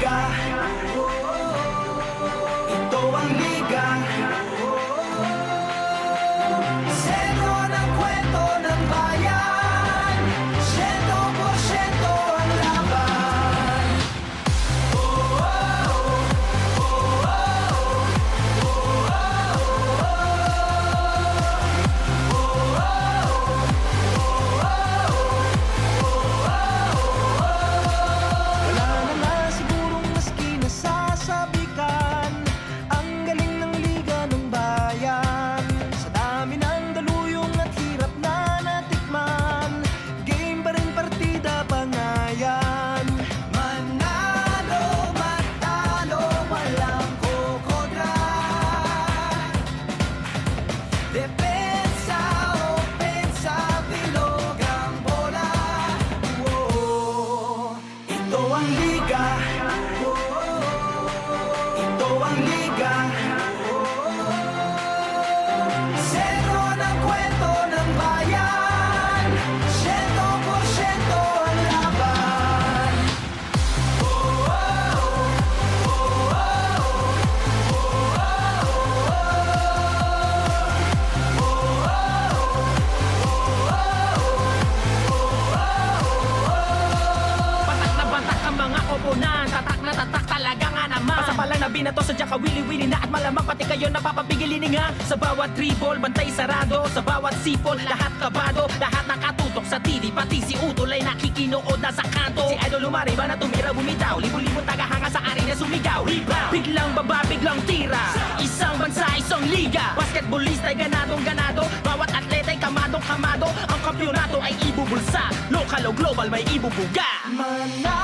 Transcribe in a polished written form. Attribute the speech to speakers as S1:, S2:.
S1: liga, ito ang liga. Sentro ng kwento ng bayan, 100% ang laban. Wala na nga sigurong maski nasasabikan, ang galing ng liga ng bayan. Sa dami ng daluyong at hirap na natikman, game pa rin partida pangayan. Manalo, matalo, walang kukontra. Depensa, opensa, bilog ang bola. Ito ang liga, ito ang liga. Sentro ng kwento ng bayan, 100% ang laban.
S2: Patak na batak ang mga koponan, tatak na tatak talaga nga naman. Basta palang nabinato sa dyan kawili-wili na at malamang pati kayo napapapigilin nga. Sa bawat dribble, bantay sarado, sa bawat sipol, lahat kabado, lahat nakatutok sa TV, pati si Utol ay nakikinood na sa kanto. Si Idol lumariba na tumira bumitaw, libo-libong tagahanga sa arena sumigaw. Rebound, biglang baba, biglang tira, isang bansa, isang liga. Basketballista ay ganadong ganado, bawat atleta ay kamadong kamado. Ang kampyonato ay ibubulsa, lokal o global may ibubuga.
S1: Manalo,